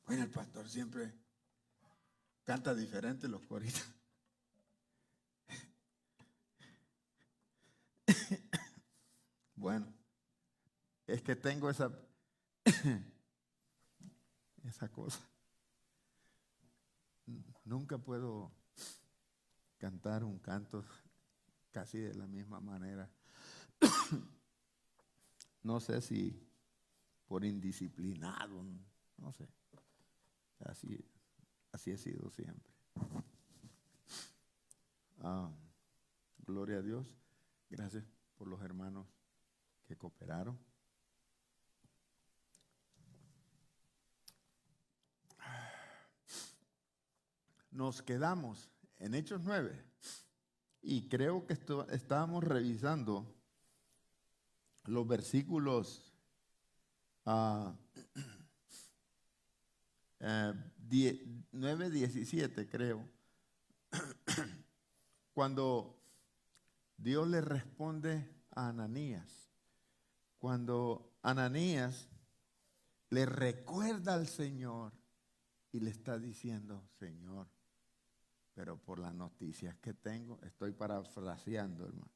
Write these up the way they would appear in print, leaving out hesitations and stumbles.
Bueno, el pastor siempre canta diferente los coristas. Bueno, es que tengo esa cosa. Nunca puedo cantar un canto casi de la misma manera. No sé si por indisciplinado, no sé. Así he sido siempre. Gloria a Dios. Gracias por los hermanos que cooperaron. Nos quedamos en Hechos 9 y creo que estábamos revisando los versículos 9:17, creo, cuando Dios le responde a Ananías, cuando Ananías le recuerda al Señor y le está diciendo: Señor, pero por las noticias que tengo, estoy parafraseando, hermano,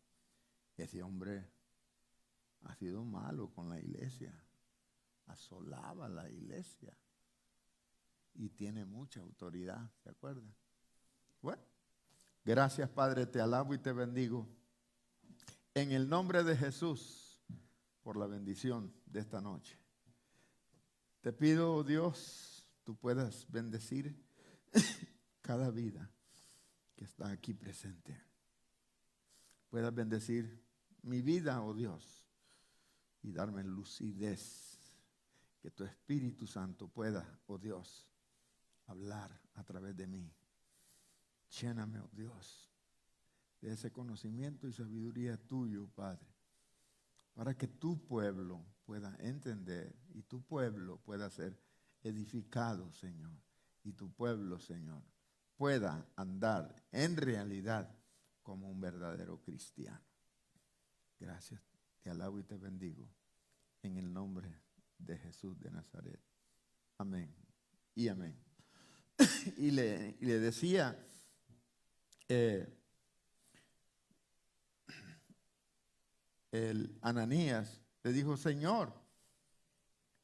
ese hombre ha sido malo con la iglesia, asolaba la iglesia y tiene mucha autoridad, ¿se acuerdan? Bueno, gracias, Padre, te alabo y te bendigo en el nombre de Jesús por la bendición de esta noche. Te pido, Dios, tú puedas bendecir cada vida que está aquí presente. Puedas bendecir mi vida, oh Dios, y darme lucidez, que tu Espíritu Santo pueda, oh Dios, hablar a través de mí. Lléname, oh Dios, de ese conocimiento y sabiduría tuyo, Padre, para que tu pueblo pueda entender y tu pueblo pueda ser edificado, Señor, y tu pueblo, Señor, pueda andar en realidad como un verdadero cristiano. Gracias, te alabo y te bendigo en el nombre de Jesús de Nazaret. Amén y amén. Y le decía, el Ananías le dijo: Señor,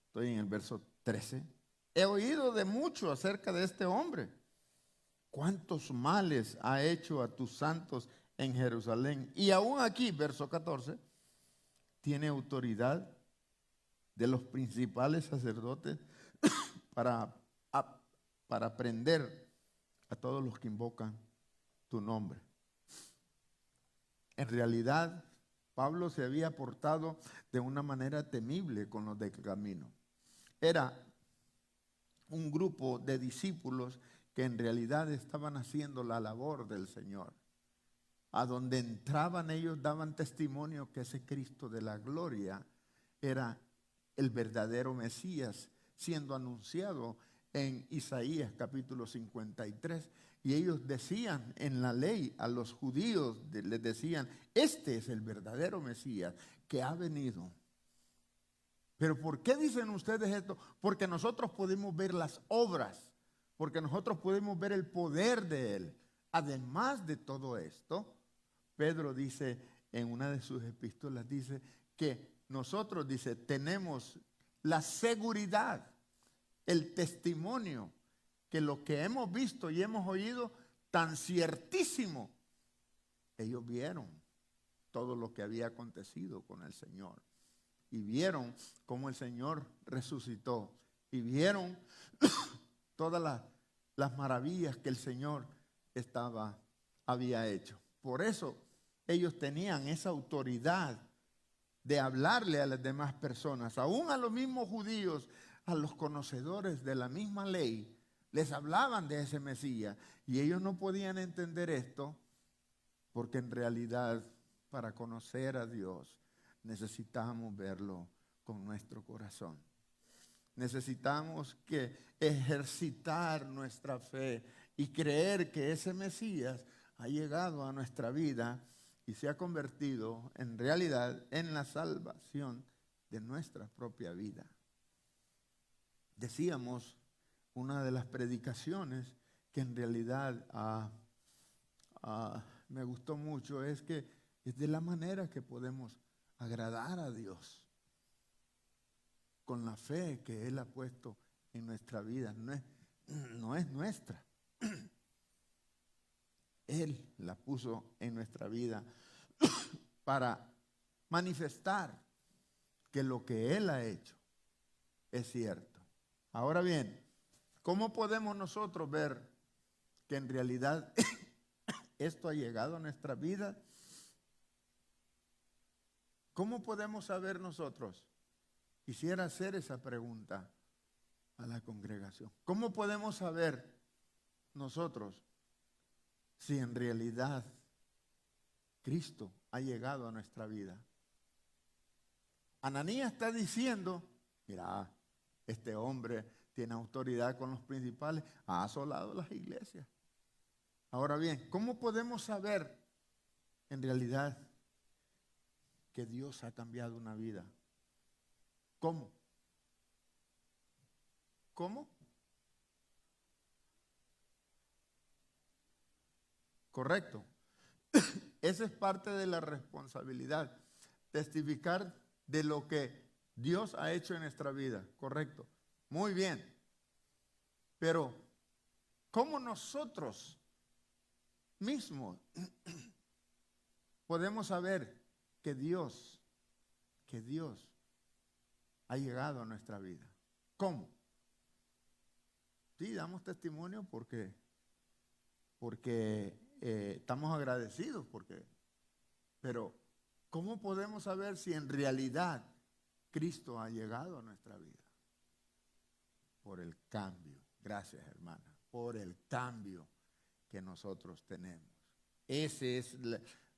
estoy en el verso 13, he oído de mucho acerca de este hombre. ¿Cuántos males ha hecho a tus santos en Jerusalén? Y aún aquí, verso 14, tiene autoridad de los principales sacerdotes para prender a todos los que invocan tu nombre. En realidad, Pablo se había portado de una manera temible con los del camino. Era un grupo de discípulos que en realidad estaban haciendo la labor del Señor. A donde entraban ellos daban testimonio que ese Cristo de la gloria era el verdadero Mesías, siendo anunciado en Isaías capítulo 53. Y ellos decían en la ley a los judíos, les decían: este es el verdadero Mesías que ha venido. ¿Pero por qué dicen ustedes esto? Porque nosotros podemos ver las obras, porque nosotros podemos ver el poder de Él. Además de todo esto, Pedro dice en una de sus epístolas, dice que nosotros, dice, tenemos la seguridad, el testimonio, que lo que hemos visto y hemos oído, tan ciertísimo, ellos vieron todo lo que había acontecido con el Señor. Y vieron cómo el Señor resucitó. Y vieron todas las maravillas que el Señor había hecho. Por eso ellos tenían esa autoridad de hablarle a las demás personas, aún a los mismos judíos, a los conocedores de la misma ley, les hablaban de ese Mesías. Y ellos no podían entender esto, porque en realidad, para conocer a Dios, necesitamos verlo con nuestro corazón. Necesitamos ejercitar nuestra fe y creer que ese Mesías ha llegado a nuestra vida y se ha convertido en realidad en la salvación de nuestra propia vida. Decíamos una de las predicaciones que en realidad me gustó mucho es que es de la manera que podemos agradar a Dios con la fe que Él ha puesto en nuestra vida. No es nuestra. Él la puso en nuestra vida para manifestar que lo que Él ha hecho es cierto. Ahora bien, ¿cómo podemos nosotros ver que en realidad esto ha llegado a nuestra vida? ¿Cómo podemos saber nosotros? Quisiera hacer esa pregunta a la congregación. ¿Cómo podemos saber nosotros si en realidad Cristo ha llegado a nuestra vida? Ananías está diciendo, mira, este hombre tiene autoridad con los principales, ha asolado las iglesias. Ahora bien, ¿cómo podemos saber en realidad que Dios ha cambiado una vida? ¿Cómo? ¿Cómo? Correcto. Esa es parte de la responsabilidad. Testificar de lo que Dios ha hecho en nuestra vida. Correcto. Muy bien. Pero, ¿cómo nosotros mismos podemos saber que Dios ha llegado a nuestra vida? ¿Cómo? Sí, damos testimonio porque estamos agradecidos, pero ¿cómo podemos saber si en realidad Cristo ha llegado a nuestra vida? Por el cambio, gracias hermana, por el cambio que nosotros tenemos. Esa es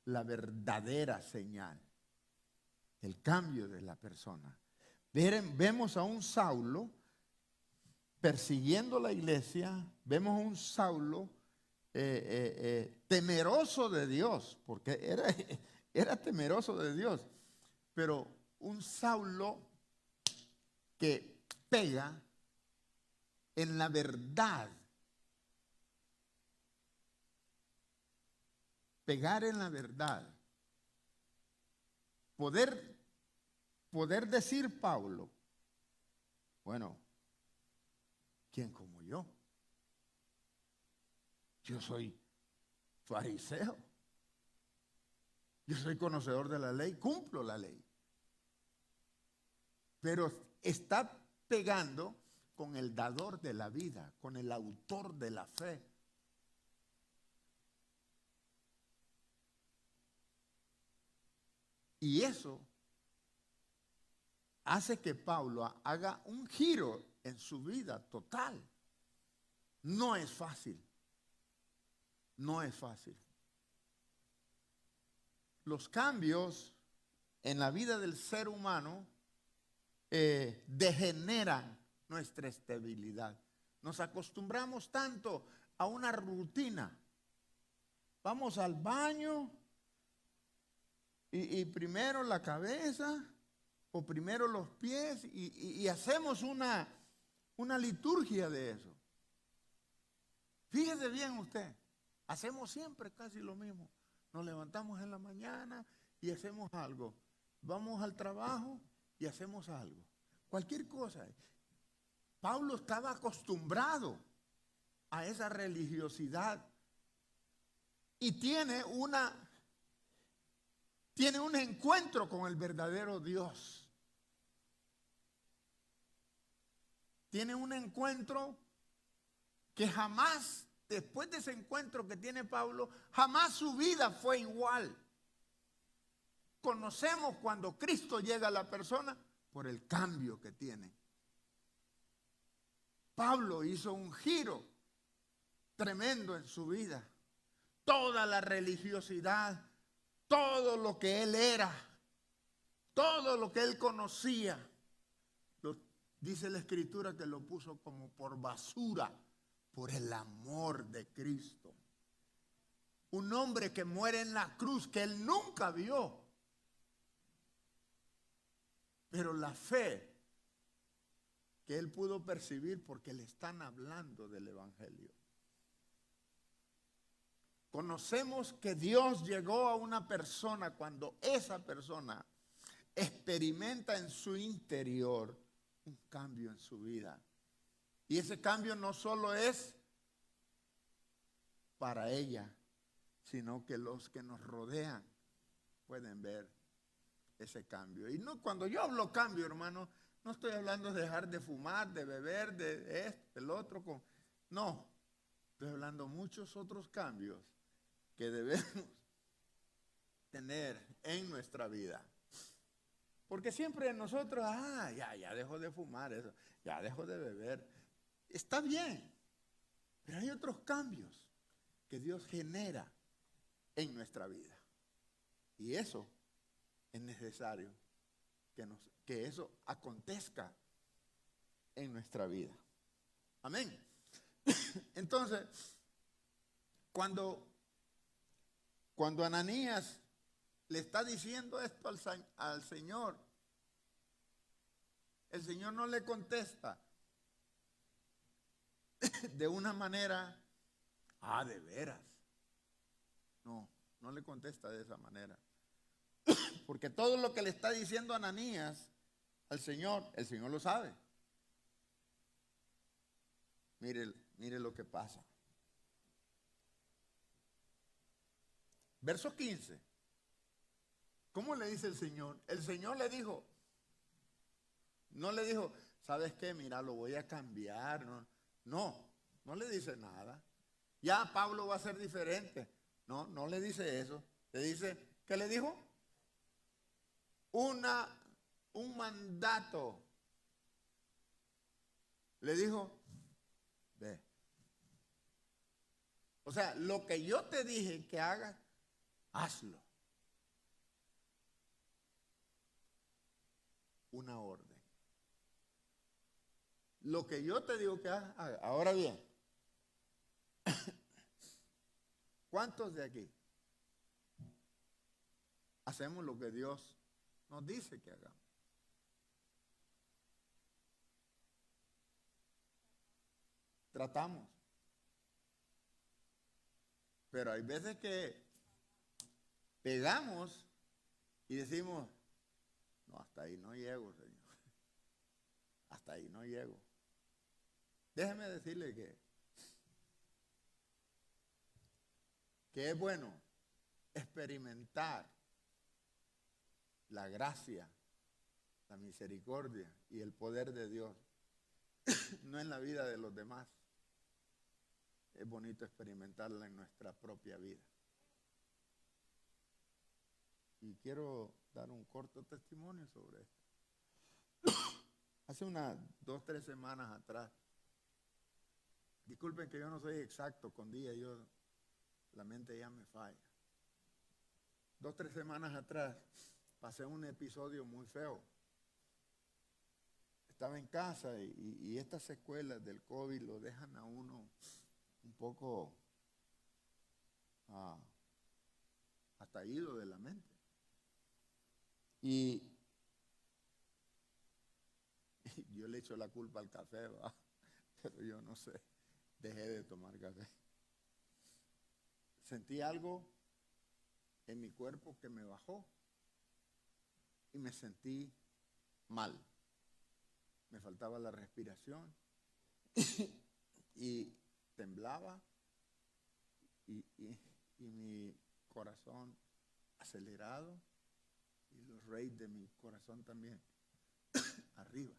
la verdadera señal, el cambio de la persona. Vemos a un Saulo persiguiendo la iglesia, vemos a un Saulo temeroso de Dios, porque era temeroso de Dios, pero un Saulo que pega en la verdad. Pegar en la verdad. Poder decir Pablo, bueno, ¿quién como yo? Yo soy fariseo. Yo soy conocedor de la ley, cumplo la ley. Pero está pegando con el dador de la vida, con el autor de la fe. Y eso hace que Pablo haga un giro en su vida total. No es fácil. No es fácil. Los cambios en la vida del ser humano degeneran nuestra estabilidad. Nos acostumbramos tanto a una rutina. Vamos al baño y primero la cabeza o primero los pies y hacemos una liturgia de eso. Fíjese bien usted, hacemos siempre casi lo mismo. Nos levantamos en la mañana y hacemos algo. Vamos al trabajo y hacemos algo. Cualquier cosa. Pablo estaba acostumbrado a esa religiosidad y tiene un encuentro con el verdadero Dios. Tiene un encuentro que jamás, después de ese encuentro que tiene Pablo, jamás su vida fue igual. Conocemos cuando Cristo llega a la persona por el cambio que tiene. Pablo hizo un giro tremendo en su vida. Toda la religiosidad, todo lo que él era, todo lo que él conocía, dice la Escritura que lo puso como por basura, por el amor de Cristo. Un hombre que muere en la cruz que él nunca vio. Pero la fe que él pudo percibir porque le están hablando del Evangelio. Conocemos que Dios llegó a una persona cuando esa persona experimenta en su interior un cambio en su vida. Y ese cambio no solo es para ella, sino que los que nos rodean pueden ver ese cambio. Y no, cuando yo hablo cambio, hermano, no estoy hablando de dejar de fumar, de beber, de esto, del otro. No, estoy hablando de muchos otros cambios que debemos tener en nuestra vida. Porque siempre nosotros, ya dejo de fumar eso, ya dejo de beber. Está bien, pero hay otros cambios que Dios genera en nuestra vida. Y eso es necesario que eso acontezca en nuestra vida. Amén. Entonces, cuando Ananías le está diciendo esto al Señor, el Señor no le contesta de una manera, de veras. No le contesta de esa manera. Porque todo lo que le está diciendo Ananías al Señor, el Señor lo sabe. Mire lo que pasa. Verso 15. ¿Cómo le dice el Señor? El Señor le dijo, no le dijo, ¿sabes qué? Mira, lo voy a cambiar. No le dice nada. Ya Pablo va a ser diferente. No le dice eso. Le dice, ¿qué le dijo? Un mandato. Le dijo, ve. O sea, lo que yo te dije que hagas, hazlo. Una orden. Lo que yo te digo que hagas, haga. Ahora bien, ¿cuántos de aquí hacemos lo que Dios nos dice que hagamos? Tratamos. Pero hay veces que pegamos y decimos, no, hasta ahí no llego, Señor. Hasta ahí no llego. Déjeme decirle que es bueno experimentar la gracia, la misericordia y el poder de Dios, no en la vida de los demás. Es bonito experimentarla en nuestra propia vida. Y quiero dar un corto testimonio sobre esto. Hace unas 2, 3 semanas atrás, disculpen que yo no soy exacto con día, la mente ya me falla. 2, 3 semanas atrás pasé un episodio muy feo. Estaba en casa y estas secuelas del COVID lo dejan a uno un poco hasta ido de la mente. Y yo le echo la culpa al café, ¿va? Pero yo no sé, dejé de tomar café. Sentí algo en mi cuerpo que me bajó y me sentí mal. Me faltaba la respiración y temblaba y mi corazón acelerado y los rates de mi corazón también arriba.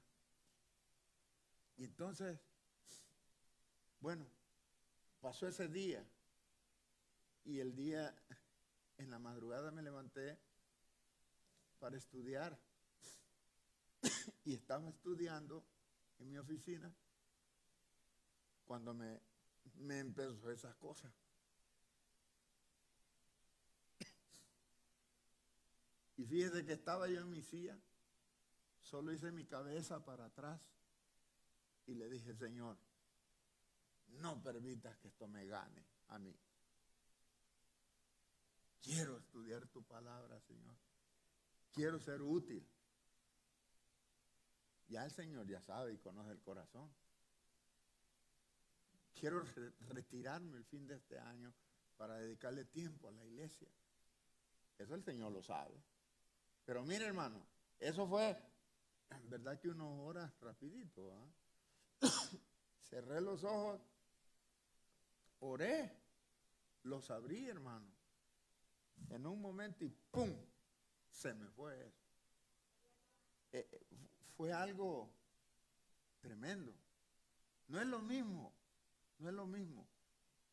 Y entonces, bueno, pasó ese día y el día, en la madrugada me levanté para estudiar y estaba estudiando en mi oficina cuando me empezó esas cosas. Y fíjese que estaba yo en mi silla, solo hice mi cabeza para atrás y le dije, Señor, no permitas que esto me gane a mí. Quiero estudiar tu palabra, Señor. Quiero ser útil. Ya el Señor ya sabe y conoce el corazón. Quiero retirarme el fin de este año para dedicarle tiempo a la iglesia. Eso el Señor lo sabe. Pero mire, hermano, eso fue, verdad que unas horas rapidito, cerré los ojos, oré, los abrí, hermano. En un momento y ¡pum! Se me fue eso. Fue algo tremendo. No es lo mismo, no es lo mismo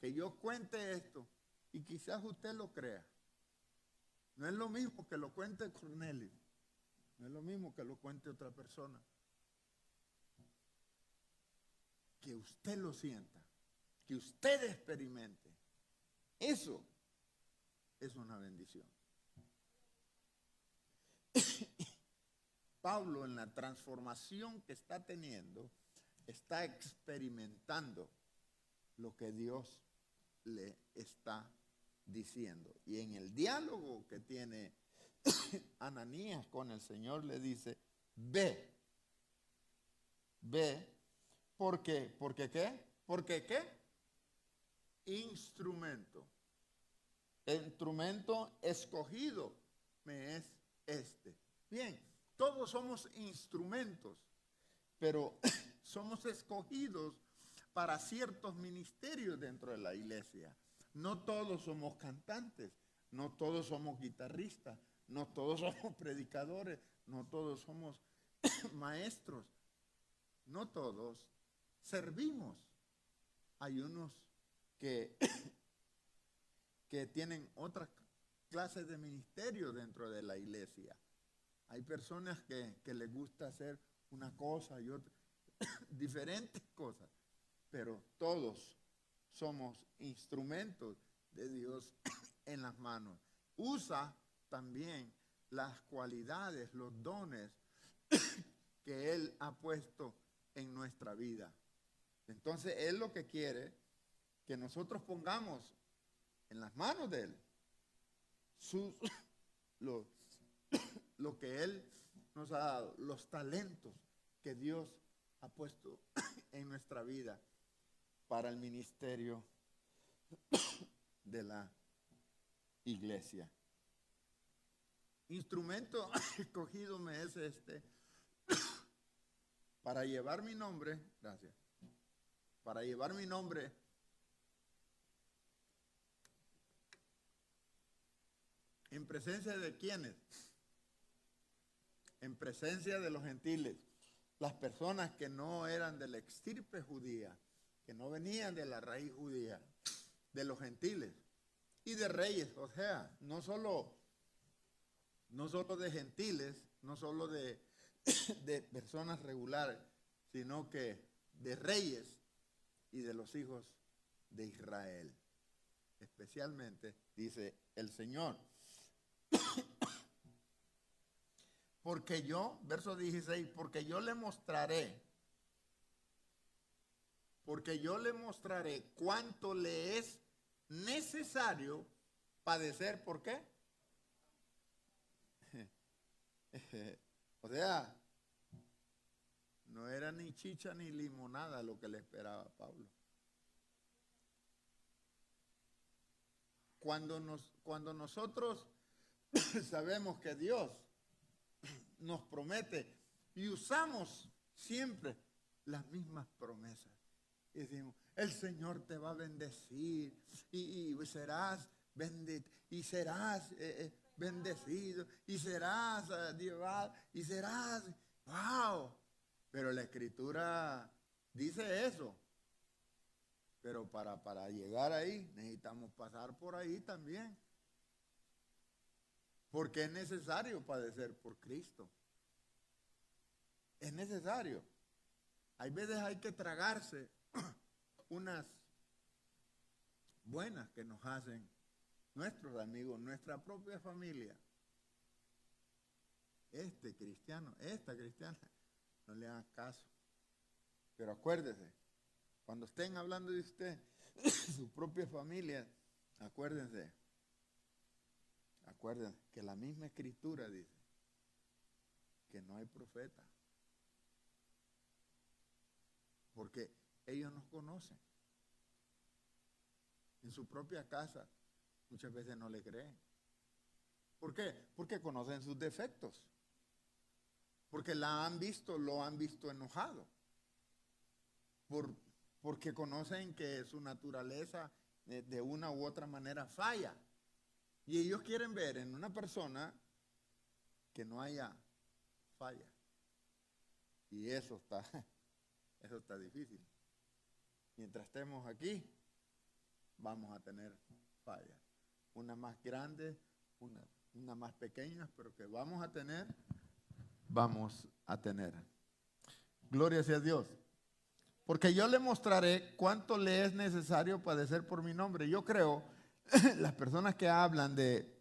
que yo cuente esto y quizás usted lo crea. No es lo mismo que lo cuente Cornelio. No es lo mismo que lo cuente otra persona. Que usted lo sienta, que usted experimente. Eso es una bendición. Pablo, en la transformación que está teniendo, está experimentando lo que Dios le está diciendo. Y en el diálogo que tiene Ananías con el Señor le dice, ve, ¿por qué? ¿Porque qué? ¿Porque qué? Instrumento. El instrumento escogido me es este. Bien, todos somos instrumentos, pero somos escogidos para ciertos ministerios dentro de la iglesia. No todos somos cantantes, no todos somos guitarristas, no todos somos predicadores, no todos somos maestros, no todos servimos. Hay unos que, que tienen otras clases de ministerio dentro de la iglesia. Hay personas que les gusta hacer una cosa y otra, diferentes cosas, pero todos somos instrumentos de Dios en las manos. Usa también las cualidades, los dones que Él ha puesto en nuestra vida. Entonces, Él lo que quiere que nosotros pongamos en las manos de Él lo que Él nos ha dado, los talentos que Dios ha puesto en nuestra vida para el ministerio de la iglesia. Instrumento escogido me es este para llevar mi nombre, gracias, para llevar mi nombre en presencia de quienes, en presencia de los gentiles, las personas que no eran de la extirpe judía, que no venían de la raíz judía, de los gentiles y de reyes, o sea, no solo de gentiles, no solo de personas regulares, sino que de reyes y de los hijos de Israel. Especialmente, dice el Señor, porque yo, verso 16, porque yo le mostraré cuánto le es necesario padecer. ¿Por qué? O sea, no era ni chicha ni limonada lo que le esperaba a Pablo. Cuando nosotros sabemos que Dios nos promete y usamos siempre las mismas promesas. Y decimos, el Señor te va a bendecir y serás bendito y serás bendecido y serás llevado y serás, wow. Pero la Escritura dice eso. Pero para llegar ahí necesitamos pasar por ahí también. Porque es necesario padecer por Cristo. Es necesario. Hay veces hay que tragarse unas buenas que nos hacen nuestros amigos, nuestra propia familia. Este cristiano, esta cristiana, no le hagan caso. Pero acuérdese, cuando estén hablando de usted, su propia familia, acuérdense que la misma Escritura dice que no hay profeta porque ellos nos conocen. En su propia casa muchas veces no le creen. ¿Por qué? Porque conocen sus defectos. Porque lo han visto enojado. Porque conocen que su naturaleza de una u otra manera falla. Y ellos quieren ver en una persona que no haya falla. Y eso está difícil. Mientras estemos aquí, vamos a tener fallas. Una más grande, una más pequeña, pero que vamos a tener. Gloria sea a Dios. Porque yo le mostraré cuánto le es necesario padecer por mi nombre. Yo creo, las personas que hablan de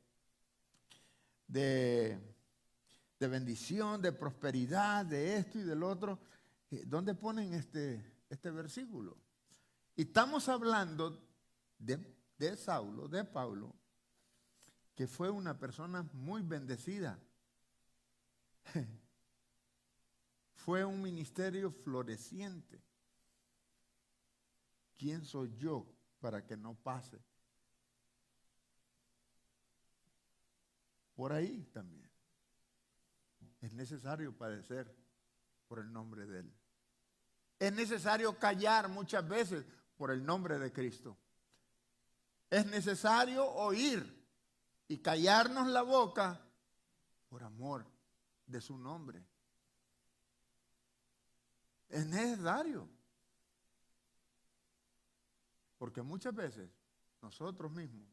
bendición, de prosperidad, de esto y del otro, ¿dónde ponen este versículo? Y estamos hablando de Saulo, de Pablo, que fue una persona muy bendecida. Fue un ministerio floreciente. ¿Quién soy yo para que no pase por ahí también? Es necesario padecer por el nombre de Él. Es necesario callar muchas veces por el nombre de Cristo. Es necesario oír y callarnos la boca por amor de su nombre. Es necesario. Porque muchas veces nosotros mismos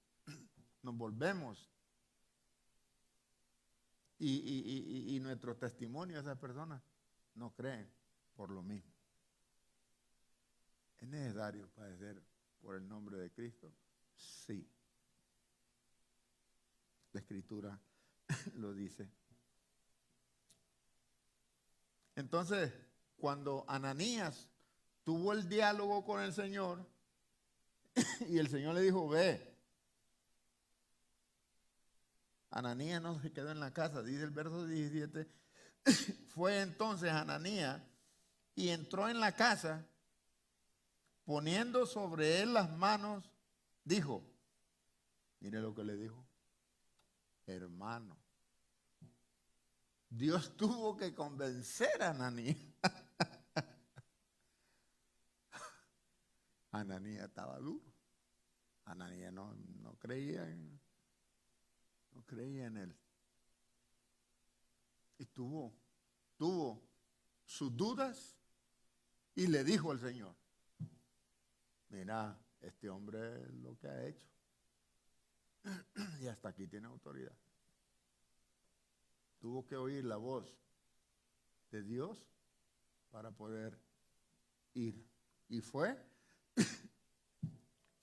nos volvemos y nuestro testimonio a esas personas no creen por lo mismo. ¿Es necesario padecer por el nombre de Cristo? Sí. La Escritura lo dice. Entonces, cuando Ananías tuvo el diálogo con el Señor y el Señor le dijo, ve. Ananías no se quedó en la casa, dice el verso 17. Fue entonces Ananías y entró en la casa, poniendo sobre él las manos, dijo, mire lo que le dijo, hermano. Dios tuvo que convencer a Ananías. Ananías estaba duro. Ananías no creía en él. Y tuvo sus dudas y le dijo al Señor, mira, este hombre lo que ha hecho. Y hasta aquí tiene autoridad. Tuvo que oír la voz de Dios para poder ir. Y fue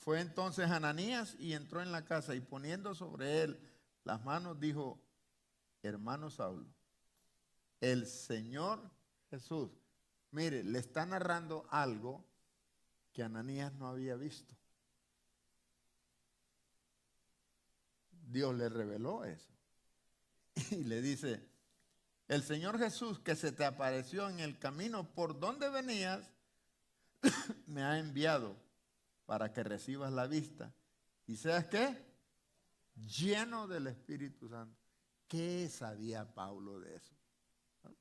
entonces Ananías y entró en la casa y poniendo sobre él las manos dijo, hermano Saulo, el Señor Jesús, mire, le está narrando algo que Ananías no había visto. Dios le reveló eso. Y le dice, el Señor Jesús que se te apareció en el camino por donde venías, me ha enviado para que recibas la vista y seas ¿qué? Lleno del Espíritu Santo. ¿Qué sabía Pablo de eso?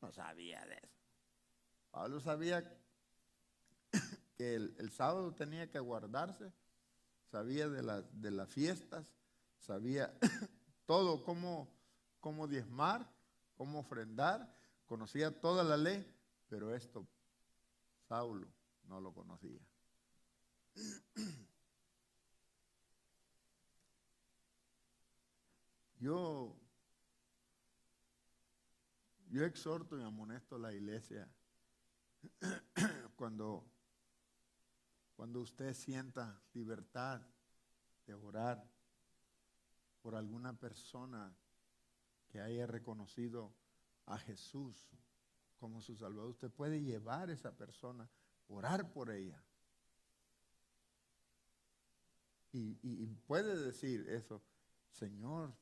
No sabía de eso. Pablo sabía que el sábado tenía que guardarse, sabía de las fiestas, sabía todo cómo diezmar, cómo ofrendar, conocía toda la ley, pero esto Saulo no lo conocía. Yo exhorto y amonesto a la iglesia cuando usted sienta libertad de orar por alguna persona que haya reconocido a Jesús como su Salvador, usted puede llevar a esa persona, orar por ella. Y puede decir eso, Señor,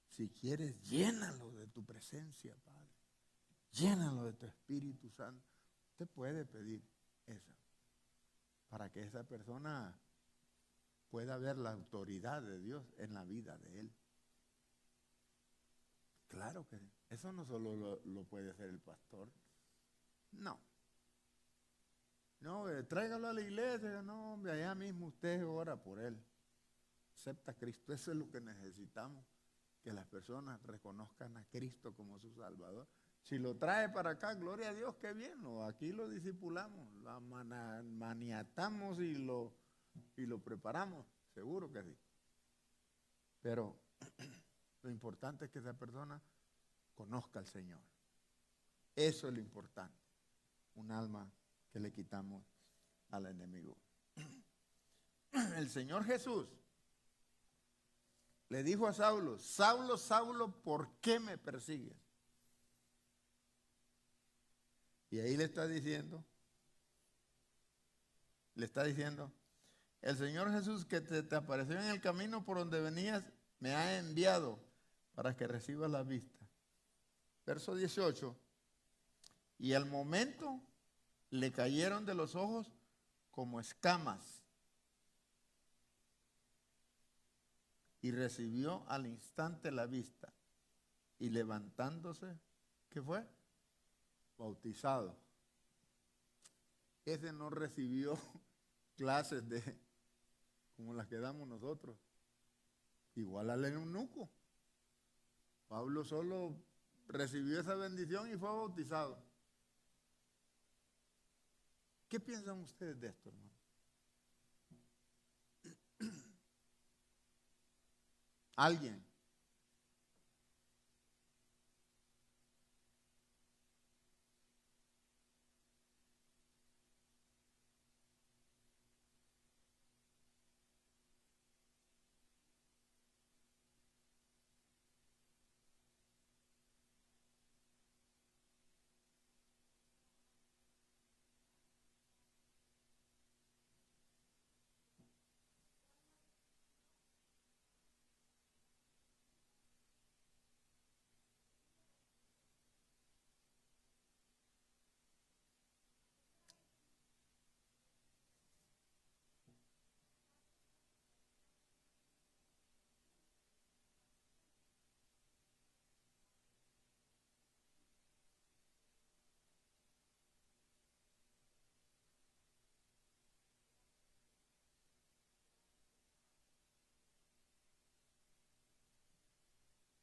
si quieres, llénalo de tu presencia, Padre. Llénalo de tu Espíritu Santo. Usted puede pedir. Esa, para que esa persona pueda ver la autoridad de Dios en la vida de él. Claro que sí. Eso no solo lo puede hacer el pastor. No. No, tráigalo a la iglesia. No, hombre, allá mismo usted ora por él. Acepta a Cristo. Eso es lo que necesitamos. Que las personas reconozcan a Cristo como su Salvador. Si lo trae para acá, gloria a Dios, qué bien. Aquí lo discipulamos, lo maniatamos y lo preparamos. Seguro que sí. Pero lo importante es que esa persona conozca al Señor. Eso es lo importante. Un alma que le quitamos al enemigo. El Señor Jesús le dijo a Saulo: Saulo, Saulo, ¿por qué me persigues? Y ahí le está diciendo, el Señor Jesús que te apareció en el camino por donde venías, me ha enviado para que recibas la vista. Verso 18. Y al momento le cayeron de los ojos como escamas. Y recibió al instante la vista. Y levantándose, ¿qué fue? Bautizado. Ese no recibió clases como las que damos nosotros. Igual al eunuco. Pablo solo recibió esa bendición y fue bautizado. ¿Qué piensan ustedes de esto, hermano? ¿Alguien?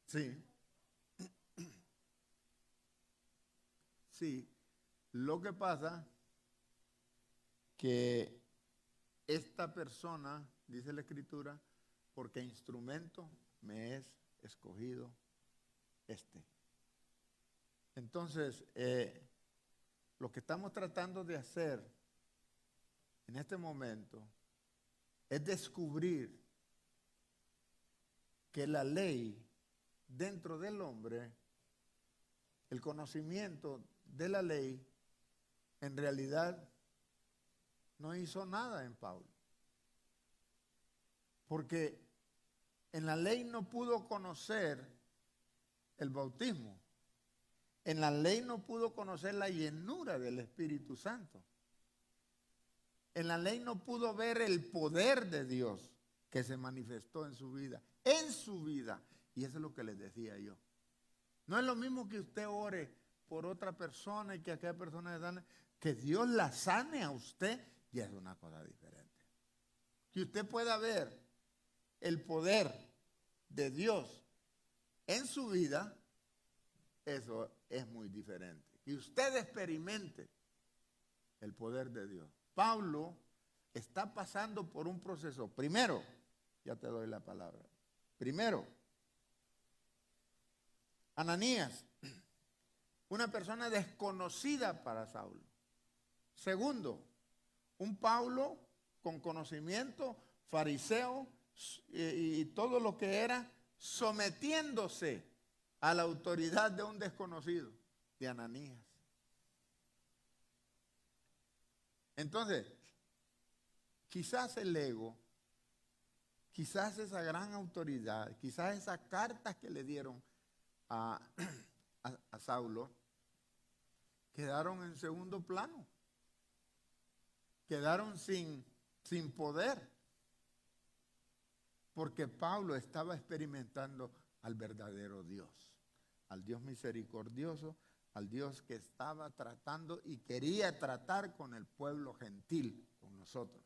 Sí, sí. Lo que pasa que esta persona, dice la Escritura, porque instrumento me es escogido este. Entonces, lo que estamos tratando de hacer en este momento es descubrir que la ley dentro del hombre, el conocimiento de la ley, en realidad no hizo nada en Pablo. Porque en la ley no pudo conocer el bautismo. En la ley no pudo conocer la llenura del Espíritu Santo. En la ley no pudo ver el poder de Dios que se manifestó en su vida. En su vida. Y eso es lo que les decía yo. No es lo mismo que usted ore por otra persona y que aquella persona le sane, que Dios la sane a usted, y es una cosa diferente. Que usted pueda ver el poder de Dios en su vida, eso es muy diferente. Que usted experimente el poder de Dios. Pablo está pasando por un proceso. Primero, ya te doy la palabra. Primero, Ananías, una persona desconocida para Saulo. Segundo, un Pablo con conocimiento, fariseo y todo lo que era, sometiéndose a la autoridad de un desconocido, de Ananías. Entonces, quizás el ego, quizás esa gran autoridad, quizás esas cartas que le dieron a Saulo, quedaron en segundo plano. quedaron sin poder, porque Pablo estaba experimentando al verdadero Dios, al Dios misericordioso, al Dios que estaba tratando y quería tratar con el pueblo gentil, con nosotros.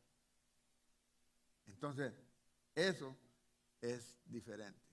Entonces, eso es diferente.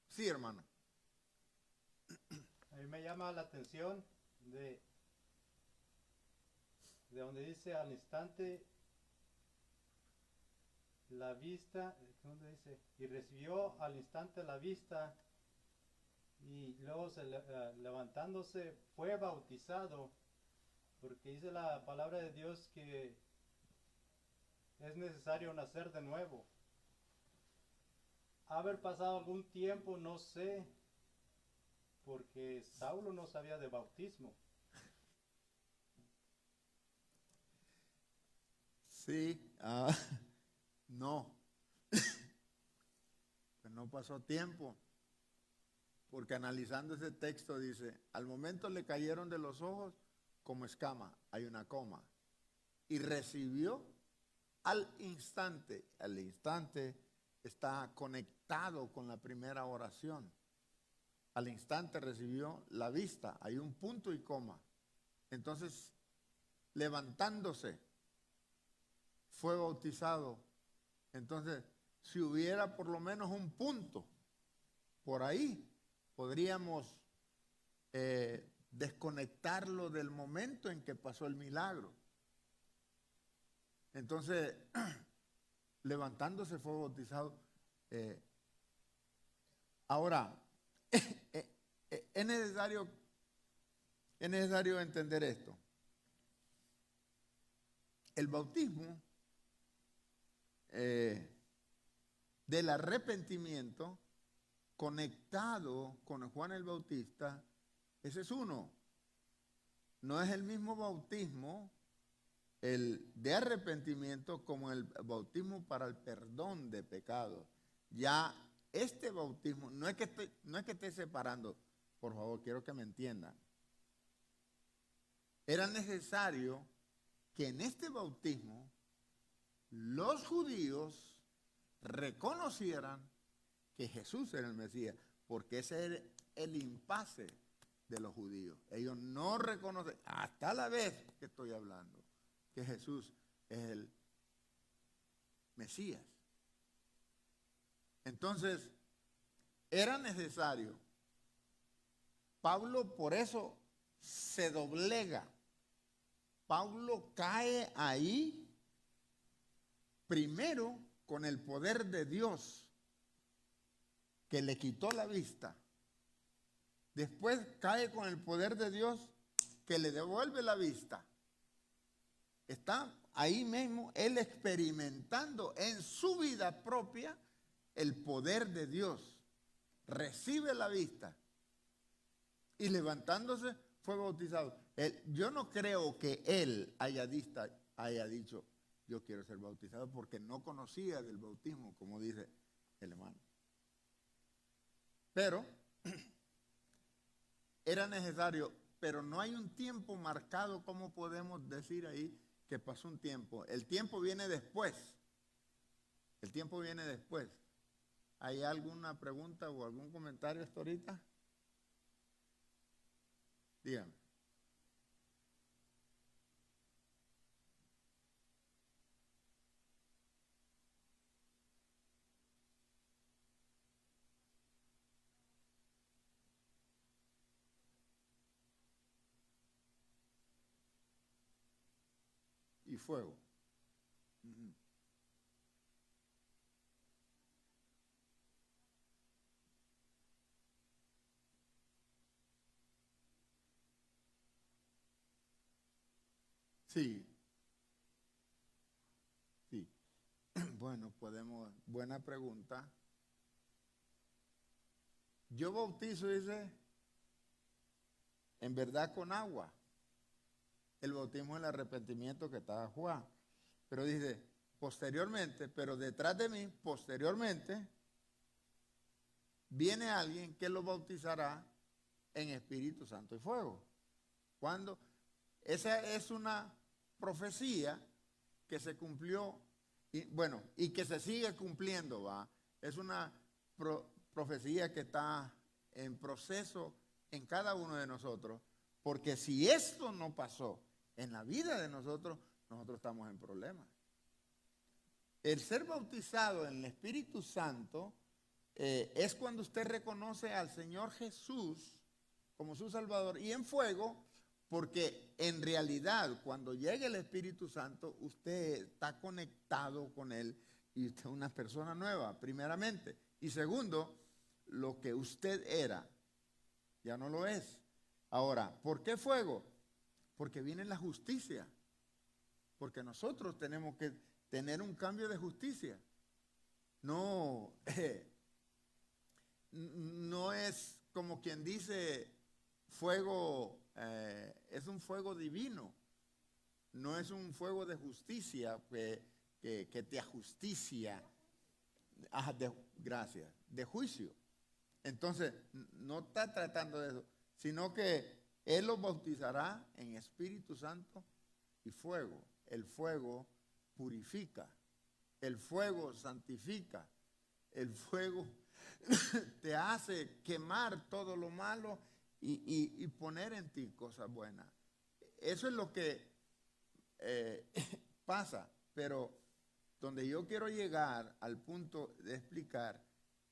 Sí, hermano. A mí me llama la atención de donde dice al instante la vista, ¿dónde dice? Y recibió al instante la vista y luego levantándose fue bautizado, porque dice la palabra de Dios que es necesario nacer de nuevo. Haber pasado algún tiempo, no sé, porque Saulo no sabía de bautismo. Sí, no, pues no pasó tiempo, porque analizando ese texto dice, al momento le cayeron de los ojos como escama, hay una coma, y recibió al instante está conectado con la primera oración, al instante recibió la vista, hay un punto y coma, entonces levantándose fue bautizado. Entonces, si hubiera por lo menos un punto por ahí, podríamos desconectarlo del momento en que pasó el milagro. Entonces, levantándose fue bautizado. Ahora, es necesario entender esto. El bautismo del arrepentimiento conectado con Juan el Bautista, ese es uno. No es el mismo bautismo, el de arrepentimiento, como el bautismo para el perdón de pecados. Ya este bautismo, no es que esté separando, por favor, quiero que me entiendan. Era necesario que en este bautismo los judíos reconocieran que Jesús era el Mesías, porque ese era el impasse de los judíos. Ellos no reconocen, hasta la vez que estoy hablando, que Jesús es el Mesías. Entonces, era necesario. Pablo por eso se doblega. Pablo cae ahí primero con el poder de Dios que le quitó la vista. Después cae con el poder de Dios que le devuelve la vista. Está ahí mismo él experimentando en su vida propia el poder de Dios. Recibe la vista y levantándose fue bautizado. Yo no creo que él haya dicho, yo quiero ser bautizado, porque no conocía del bautismo, como dice el hermano. Pero era necesario, pero no hay un tiempo marcado, como podemos decir ahí que pasó un tiempo. El tiempo viene después. El tiempo viene después. ¿Hay alguna pregunta o algún comentario hasta ahorita? Dígame. Y fuego. Uh-huh. Sí, Bueno, buena pregunta. Yo bautizo, dice, en verdad con agua. El bautismo es el arrepentimiento que estaba Juan. Pero dice, posteriormente, pero detrás de mí, posteriormente, viene alguien que lo bautizará en Espíritu Santo y fuego. Cuando esa es una profecía que se cumplió, y que se sigue cumpliendo, ¿va? Es una profecía que está en proceso en cada uno de nosotros, porque si esto no pasó en la vida de nosotros, nosotros estamos en problemas. El ser bautizado en el Espíritu Santo es cuando usted reconoce al Señor Jesús como su Salvador y en fuego, porque en realidad cuando llegue el Espíritu Santo usted está conectado con Él y usted es una persona nueva, primeramente. Y segundo, lo que usted era ya no lo es. Ahora, ¿por qué fuego? Porque viene la justicia. Porque nosotros tenemos que tener un cambio de justicia. No, no es como quien dice fuego, es un fuego divino. No es un fuego de justicia que te ajusticia. Gracias, de juicio. Entonces, no está tratando de eso, sino que Él los bautizará en Espíritu Santo y fuego. El fuego purifica, el fuego santifica, el fuego te hace quemar todo lo malo y poner en ti cosas buenas. Eso es lo que pasa, pero donde yo quiero llegar al punto de explicar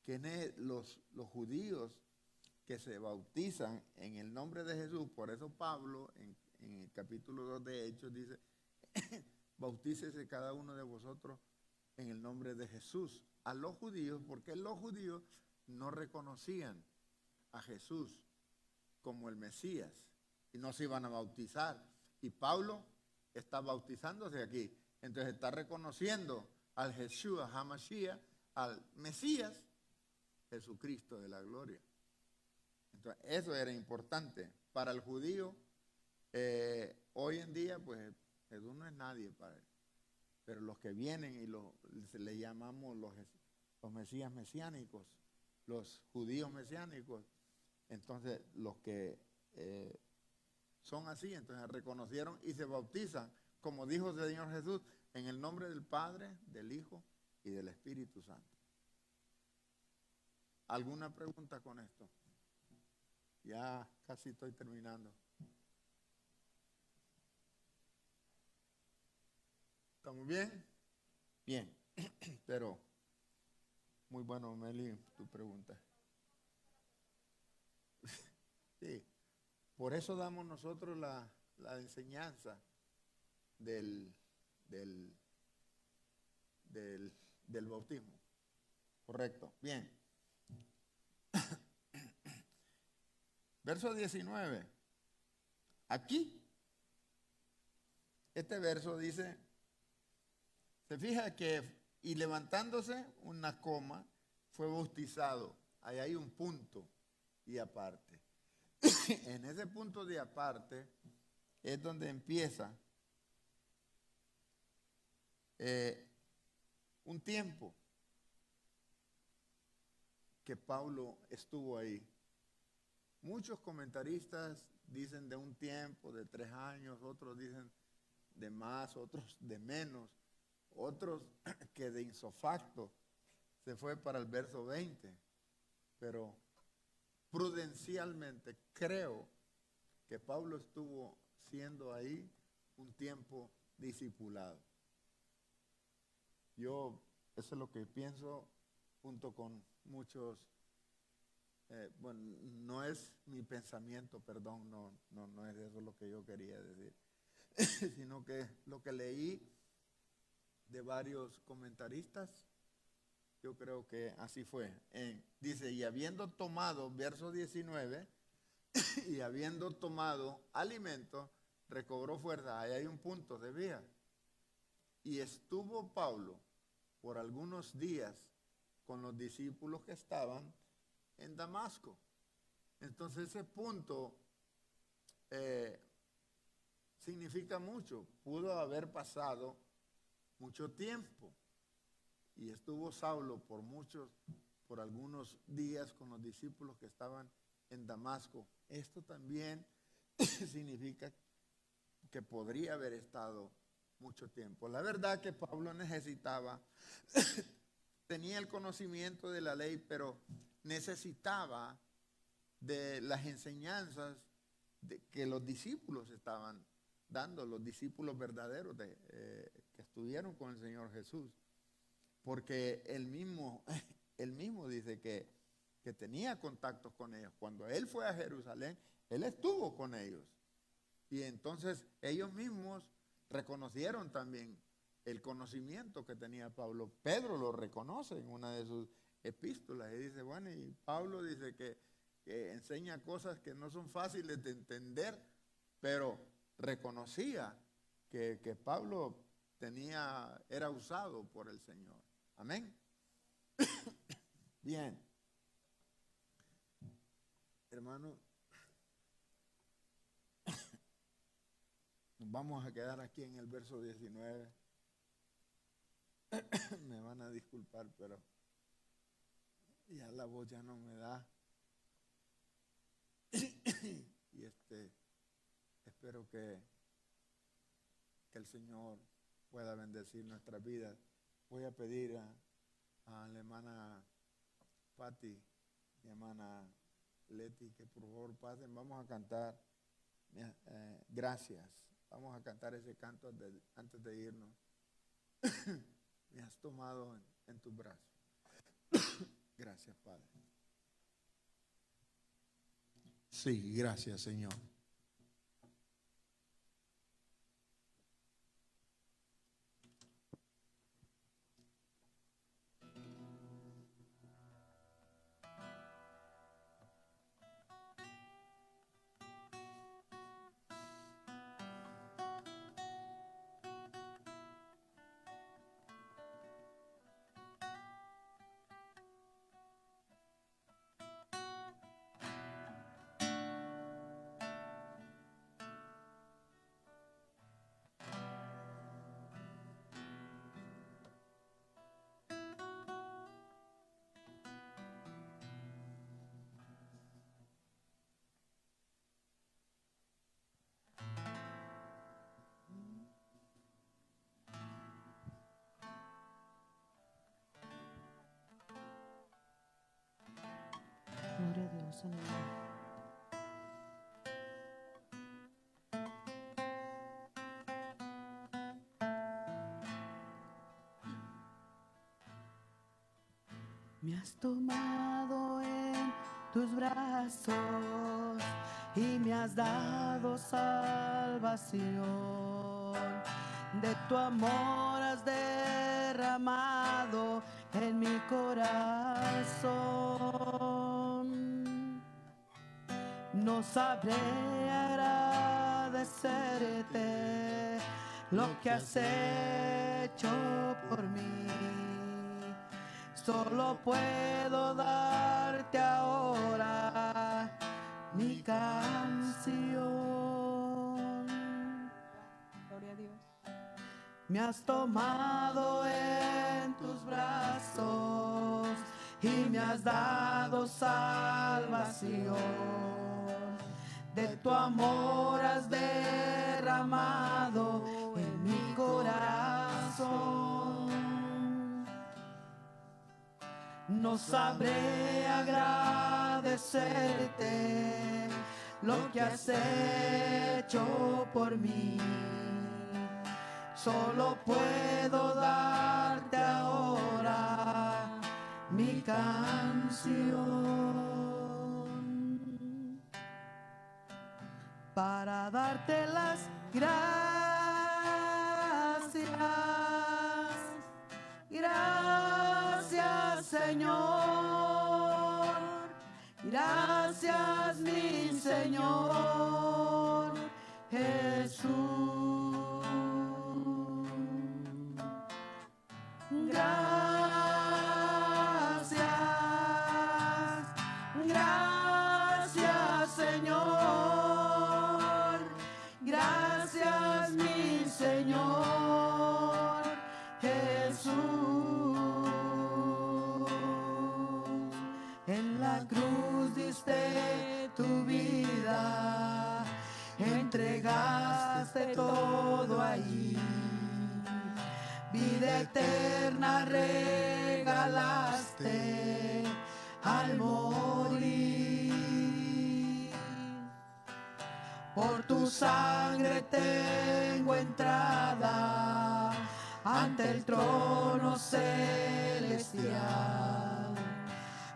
que los judíos que se bautizan en el nombre de Jesús, por eso Pablo en el capítulo 2 de Hechos dice, bautícese cada uno de vosotros en el nombre de Jesús. A los judíos, porque los judíos no reconocían a Jesús como el Mesías y no se iban a bautizar. Y Pablo está bautizándose aquí. Entonces está reconociendo al Jesús, a Hamashiach, al Mesías, Jesucristo de la gloria. Entonces eso era importante. Para el judío, hoy en día, pues Jesús no es nadie para él. Pero los que vienen y le llamamos los Mesías mesiánicos, los judíos mesiánicos, entonces los que son así, entonces reconocieron y se bautizan, como dijo el Señor Jesús, en el nombre del Padre, del Hijo y del Espíritu Santo. ¿Alguna pregunta con esto? Ya casi estoy terminando. ¿Estamos bien? Bien, pero muy bueno, Meli, tu pregunta. Sí, por eso damos nosotros la enseñanza del bautismo. Correcto, bien. Verso 19. Aquí, este verso dice, se fija que, y levantándose una coma, fue bautizado. Ahí hay un punto y aparte. En ese punto de aparte es donde empieza un tiempo que Pablo estuvo ahí. Muchos comentaristas dicen de un tiempo, de 3 años, otros dicen de más, otros de menos, otros que de insofacto se fue para el verso 20. Pero prudencialmente creo que Pablo estuvo siendo ahí un tiempo discipulado. Yo, eso es lo que pienso junto con muchos. Bueno, no es mi pensamiento, perdón, no es eso lo que yo quería decir, sino que lo que leí de varios comentaristas, yo creo que así fue. Dice, y habiendo tomado, verso 19, y habiendo tomado alimento, recobró fuerza. Ahí hay un punto de vía. Y estuvo Pablo por algunos días con los discípulos que estaban en Damasco. Entonces ese punto significa mucho. Pudo haber pasado mucho tiempo y estuvo Saulo por algunos días con los discípulos que estaban en Damasco. Esto también significa que podría haber estado mucho tiempo. La verdad que Pablo necesitaba, tenía el conocimiento de la ley, pero necesitaba de las enseñanzas que los discípulos estaban dando, los discípulos verdaderos que estuvieron con el Señor Jesús. Porque él mismo dice que tenía contactos con ellos. Cuando él fue a Jerusalén, él estuvo con ellos. Y entonces ellos mismos reconocieron también el conocimiento que tenía Pablo. Pedro lo reconoce en una de sus epístolas y dice, bueno, y Pablo dice que enseña cosas que no son fáciles de entender, pero reconocía que Pablo era usado por el Señor. Amén. Bien. Hermano, nos vamos a quedar aquí en el verso 19. Me van a disculpar, pero ya la voz ya no me da. Y espero que el Señor pueda bendecir nuestras vidas. Voy a pedir a la hermana Patti y hermana Leti que por favor pasen. Vamos a cantar gracias. Vamos a cantar ese canto antes de irnos. Me has tomado en tus brazos. Gracias, Padre. Sí, gracias, Señor. Gloria a Dios, aleluya. Me has tomado en tus brazos y me has dado salvación. De tu amor has derramado en mi corazón. No sabré agradecerte lo que has hecho por mí. Solo puedo darte ahora mi canción. Gloria a Dios. Me has tomado en tus brazos y me has dado salvación. De tu amor has derramado en mi corazón. No sabré agradecerte lo que has hecho por mí. Solo puedo darte ahora mi canción. Para darte las gracias. Gracias, Señor. Gracias, mi Señor Jesús. Gracias. vida eterna regalaste al morir. Por tu sangre tengo entrada ante el trono celestial.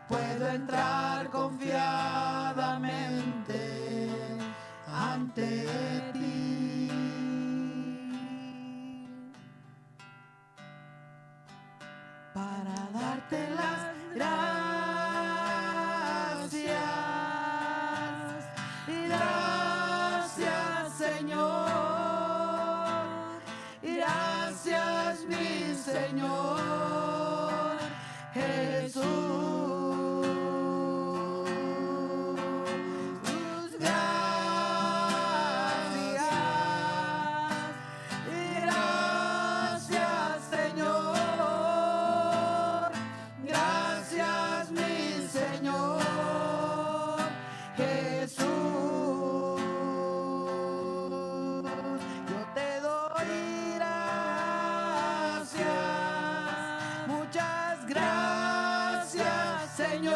Puedo entrar confiadamente ante ti. Para darte las gracias. Gracias, Señor. Gracias, mi Señor Jesús. Gracias, Señor. Gracias, mi Señor Jesús. Yo te doy gracias, muchas gracias, Señor.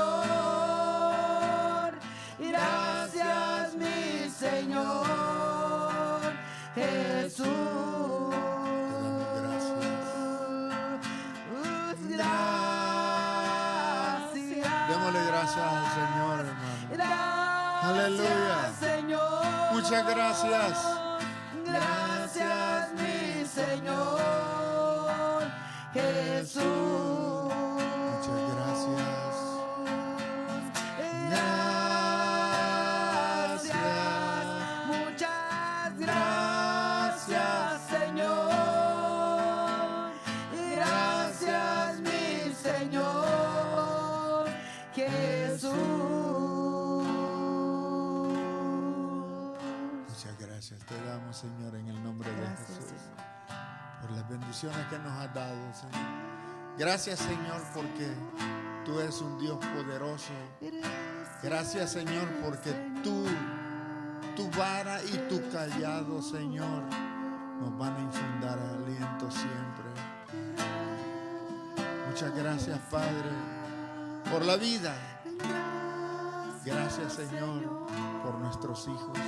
Gracias, mi Señor Jesús. Gracias. Démosle gracias al Señor, hermano. Gracias, Aleluya. Señor. Muchas gracias. Gracias, mi Señor Jesús. Muchas gracias. Gracias, muchas gracias, Señor. Gracias, mi Señor Jesús. Muchas gracias. Te damos, Señor, en el nombre de Gracias, Jesús, Señor. por las bendiciones que nos has dado, Señor. Gracias, Señor, porque tú eres un Dios poderoso. Gracias, Señor, porque tu vara y tu callado, Señor, nos van a infundar aliento siempre. Muchas gracias, Padre, por la vida. Gracias, Señor, por nuestros hijos.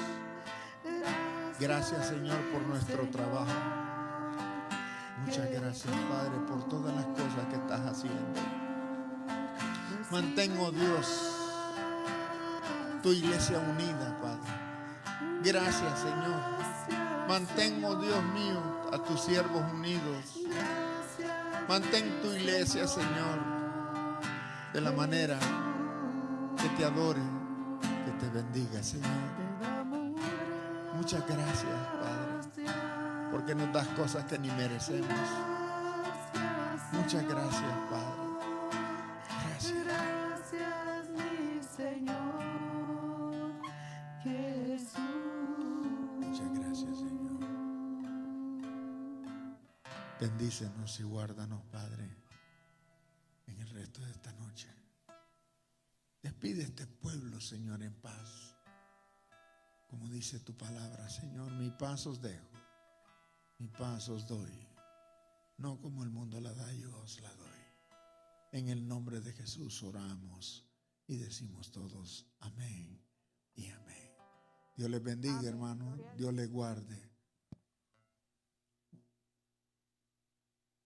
Gracias, Señor, por nuestro trabajo. Muchas gracias, Padre, por todas las cosas que estás haciendo. Mantén, oh Dios, tu iglesia unida, Padre. Gracias, Señor. Mantén, oh Dios mío, a tus siervos unidos. Mantén tu iglesia, Señor, de la manera que te adore, que te bendiga, Señor. Muchas gracias, Padre, porque nos das cosas que ni merecemos. Muchas gracias, Padre. Gracias. Gracias, mi Señor Jesús. Muchas gracias, Señor. Bendícenos y guárdanos, Padre, en el resto de esta noche. Despide este pueblo, Señor, en paz. Como dice tu palabra, Señor, mi paz os dejo, mi paz os doy. No como el mundo la da, yo os la doy. En el nombre de Jesús oramos y decimos todos amén y amén. Dios les bendiga, hermano. Dios les guarde.